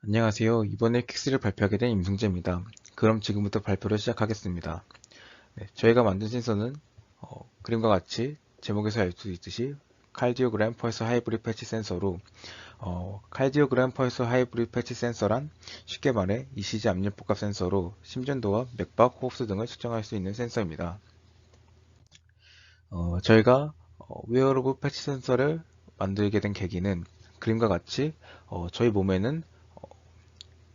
안녕하세요. 이번에 퀵스를 발표하게 된 임승재입니다. 그럼 지금부터 발표를 시작하겠습니다. 네, 저희가 만든 센서는 그림과 같이 제목에서 알 수 있듯이 칼디오그램 펄스 하이브리드 패치 센서로 칼디오그램 펄스 하이브리드 패치 센서란 쉽게 말해 ECG 압력 복합 센서로 심전도와 맥박, 호흡수 등을 측정할 수 있는 센서입니다. 저희가 웨어러블 패치 센서를 만들게 된 계기는 그림과 같이 저희 몸에는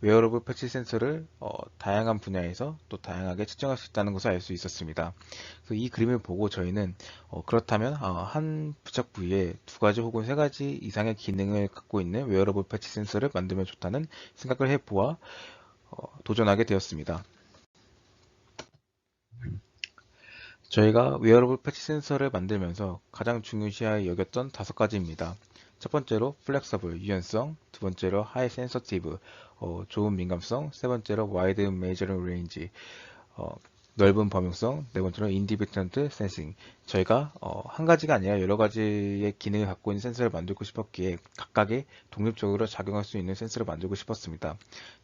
웨어러블 패치 센서를 다양한 분야에서 또 다양하게 측정할 수 있다는 것을 알 수 있었습니다. 그래서 이 그림을 보고 저희는 그렇다면 한 부착 부위에 두 가지 혹은 세 가지 이상의 기능을 갖고 있는 웨어러블 패치 센서를 만들면 좋다는 생각을 해보아 도전하게 되었습니다. 저희가 웨어러블 패치 센서를 만들면서 가장 중요시하게 여겼던 다섯 가지입니다. 첫 번째로 플렉서블, 유연성, 두 번째로 하이 센서티브, 좋은 민감성, 세 번째로 와이드 메이저링 레인지, 넓은 범용성, 네 번째로 인디펜던트 센싱. 저희가 한 가지가 아니라 여러 가지의 기능을 갖고 있는 센서를 만들고 싶었기에 각각의 독립적으로 작용할 수 있는 센서를 만들고 싶었습니다.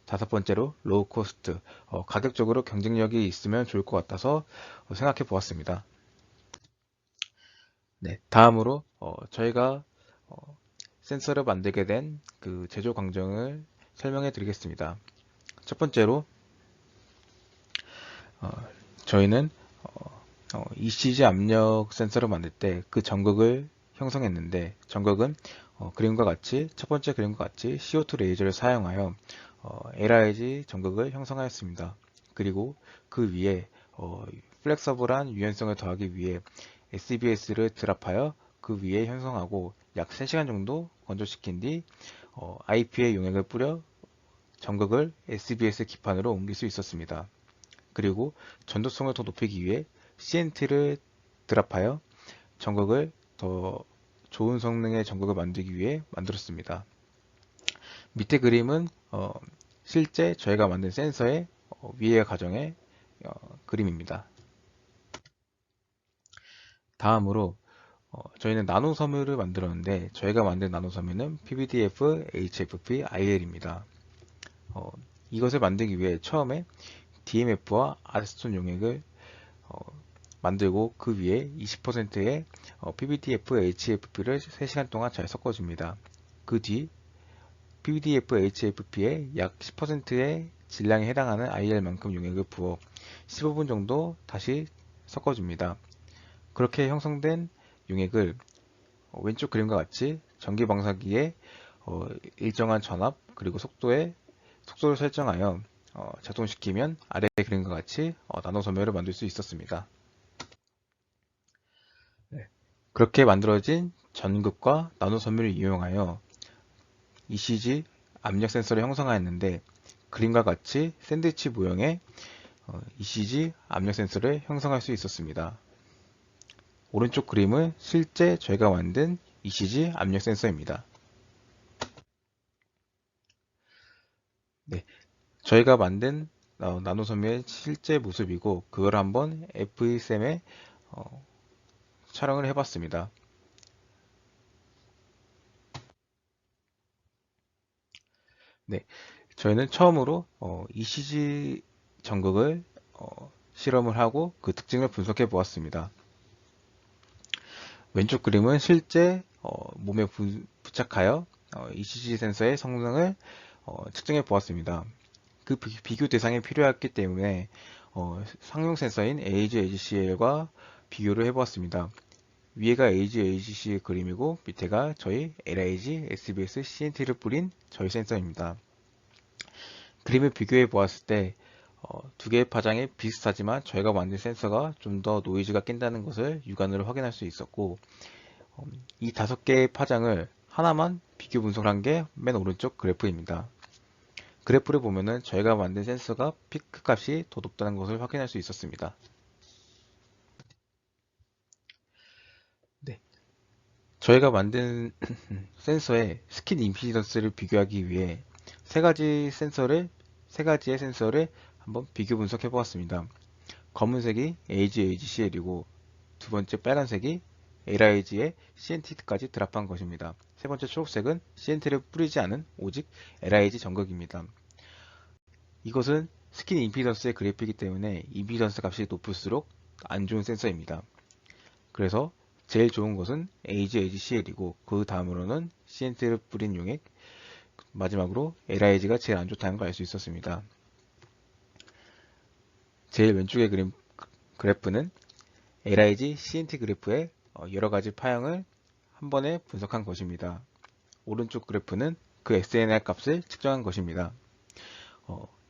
다섯 번째로 로우 코스트, 가격적으로 경쟁력이 있으면 좋을 것 같아서 생각해 보았습니다. 네, 다음으로 저희가 센서를 만들게 된 그 제조 과정을 설명해 드리겠습니다. 첫 번째로 어, 저희는 ECG 압력 센서를 만들 때 그 전극을 형성했는데 전극은 그림과 같이 첫 번째 그림과 같이 CO2 레이저를 사용하여 LIG 전극을 형성하였습니다. 그리고 그 위에 플렉서블한 유연성을 더하기 위해 SBS를 드랍하여 그 위에 형성하고 약 3시간 정도 건조시킨 뒤 IPA 용액을 뿌려 전극을 SBS 기판으로 옮길 수 있었습니다. 그리고 전도성을 더 높이기 위해 CNT를 드랍하여 전극을 더 좋은 성능의 전극을 만들기 위해 만들었습니다. 밑에 그림은 실제 저희가 만든 센서의 위의 과정의 그림입니다. 다음으로 저희는 나노 섬유를 만들었는데 저희가 만든 나노 섬유는 PVDF, HFP, IL입니다. 이것을 만들기 위해 처음에 DMF와 아세톤 용액을 만들고 그 위에 20%의 PBDF, HFP를 3시간 동안 잘 섞어줍니다. 그 뒤 PBDF, HFP에 약 10%의 질량에 해당하는 IL만큼 용액을 부어 15분 정도 다시 섞어줍니다. 그렇게 형성된 용액을 왼쪽 그림과 같이 전기 방사기에 일정한 전압 그리고 속도를 설정하여 작동시키면 아래 그림과 같이 나노 섬유를 만들 수 있었습니다. 그렇게 만들어진 전극과 나노 섬유를 이용하여 ECG 압력 센서를 형성하였는데 그림과 같이 샌드위치 모형의 ECG 압력 센서를 형성할 수 있었습니다. 오른쪽 그림은 실제 저희가 만든 ECG 압력 센서입니다. 네, 저희가 만든 나노 섬유의 실제 모습이고 그걸 한번 FESM에 촬영을 해봤습니다. 네, 저희는 처음으로 ECG 전극을 실험을 하고 그 특징을 분석해 보았습니다. 왼쪽 그림은 실제 몸에 부착하여 ECG 센서의 성능을 측정해 보았습니다. 그 비교 대상이 필요했기 때문에 상용 센서인 AGAGCL과 비교를 해보았습니다. 위에가 AGAGC 그림이고 밑에가 저희 LIG, SBS, CNT를 뿌린 저희 센서입니다. 그림을 비교해 보았을 때 두 개의 파장이 비슷하지만 저희가 만든 센서가 좀 더 노이즈가 낀다는 것을 육안으로 확인할 수 있었고 이 다섯 개의 파장을 하나만 비교 분석을 한 게 맨 오른쪽 그래프입니다. 그래프를 보면은 저희가 만든 센서가 피크 값이 더 높다는 것을 확인할 수 있었습니다. 네. 저희가 만든 센서의 스킨 임피던스를 비교하기 위해 세 가지의 센서를 한번 비교 분석해 보았습니다. 검은색이 AGAGCL이고 두 번째 빨간색이 LIG에 CNT까지 드랍한 것입니다. 세 번째 초록색은 CNT를 뿌리지 않은 오직 LIG 전극입니다. 이것은 스킨 임피던스의 그래프이기 때문에 임피던스 값이 높을수록 안 좋은 센서입니다. 그래서 제일 좋은 것은 AGCL이고 그 다음으로는 CNT를 뿌린 용액, 마지막으로 LIG가 제일 안 좋다는 걸 알 수 있었습니다. 제일 왼쪽의 그래프는 LIG CNT 그래프의 여러가지 파형을 한 번에 분석한 것입니다. 오른쪽 그래프는 그 SNR 값을 측정한 것입니다.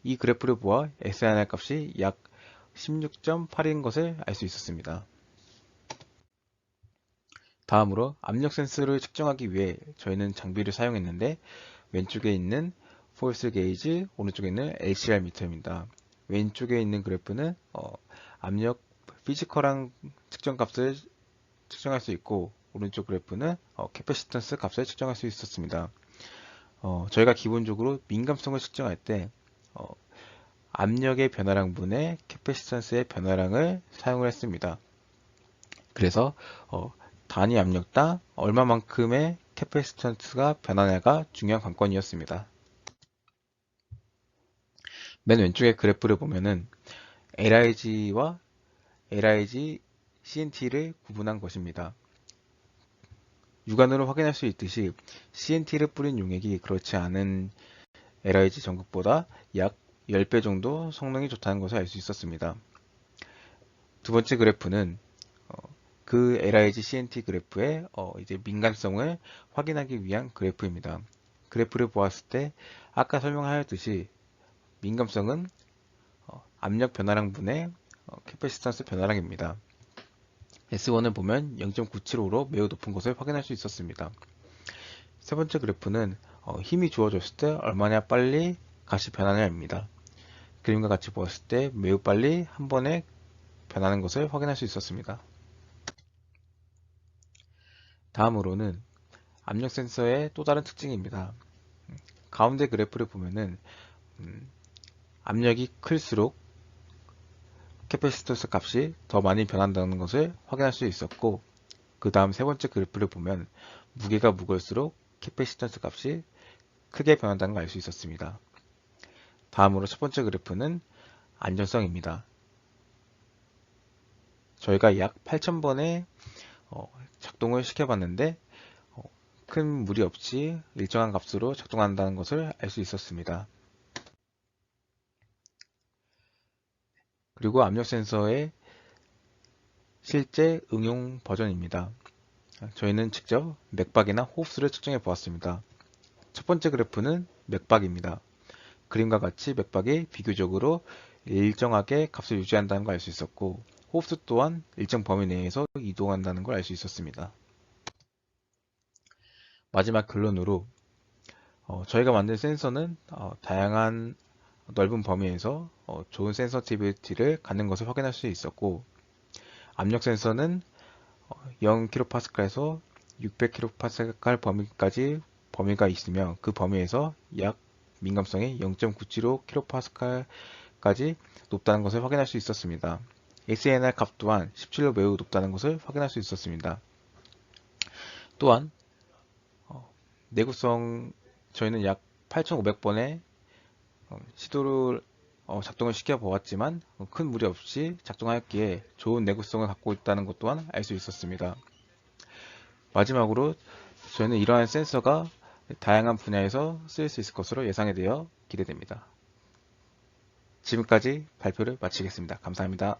이 그래프를 보아 SNR 값이 약 16.8인 것을 알 수 있었습니다. 다음으로 압력 센서를 측정하기 위해 저희는 장비를 사용했는데 왼쪽에 있는 폴스 게이지, 오른쪽에 있는 LCR 미터입니다. 왼쪽에 있는 그래프는 압력 피지컬한 측정 값을 측정할 수 있고 오른쪽 그래프는 캐패시턴스 값을 측정할 수 있었습니다. 저희가 기본적으로 민감성을 측정할 때 압력의 변화량분의 캐패시턴스의 변화량을 사용을 했습니다. 그래서 단위 압력당 얼마만큼의 캐패시턴스가 변하냐가 중요한 관건이었습니다. 맨 왼쪽의 그래프를 보면은 LIG와 LIG CNT를 구분한 것입니다. 육안으로 확인할 수 있듯이 CNT를 뿌린 용액이 그렇지 않은 LIG 전극보다 약 10배 정도 성능이 좋다는 것을 알 수 있었습니다. 두 번째 그래프는 그 LIG CNT 그래프의 이제 민감성을 확인하기 위한 그래프입니다. 그래프를 보았을 때 아까 설명하였듯이 민감성은 압력 변화량분의 캐패시턴스 변화량입니다. S1을 보면 0.975로 매우 높은 것을 확인할 수 있었습니다. 세 번째 그래프는 힘이 주어졌을 때 얼마나 빨리 값이 변하냐입니다. 그림과 같이 보았을 때 매우 빨리 한 번에 변하는 것을 확인할 수 있었습니다. 다음으로는 압력 센서의 또 다른 특징입니다. 가운데 그래프를 보면은 압력이 클수록 캐패시턴스 값이 더 많이 변한다는 것을 확인할 수 있었고 그 다음 세 번째 그래프를 보면 무게가 무거울수록 캐패시턴스 값이 크게 변한다는 걸 알 수 있었습니다. 다음으로 첫 번째 그래프는 안전성입니다. 저희가 약 8,000번의 작동을 시켜봤는데 큰 무리 없이 일정한 값으로 작동한다는 것을 알 수 있었습니다. 그리고 압력 센서의 실제 응용 버전입니다. 저희는 직접 맥박이나 호흡수를 측정해 보았습니다. 첫 번째 그래프는 맥박입니다. 그림과 같이 맥박이 비교적으로 일정하게 값을 유지한다는 걸 알 수 있었고 호흡수 또한 일정 범위 내에서 이동한다는 걸 알 수 있었습니다. 마지막 결론으로 저희가 만든 센서는 다양한 넓은 범위에서 좋은 센서티비티를 갖는 것을 확인할 수 있었고 압력 센서는 0kPa에서 600kPa 범위까지 범위가 있으며 그 범위에서 약 민감성이 0.975kPa까지 높다는 것을 확인할 수 있었습니다. SNR 값 또한 17로 매우 높다는 것을 확인할 수 있었습니다. 또한 내구성 저희는 약 8,500번의 시도를 작동을 시켜 보았지만 큰 무리 없이 작동하였기에 좋은 내구성을 갖고 있다는 것 또한 알 수 있었습니다. 마지막으로 저희는 이러한 센서가 다양한 분야에서 쓰일 수 있을 것으로 예상이 되어 기대됩니다. 지금까지 발표를 마치겠습니다. 감사합니다.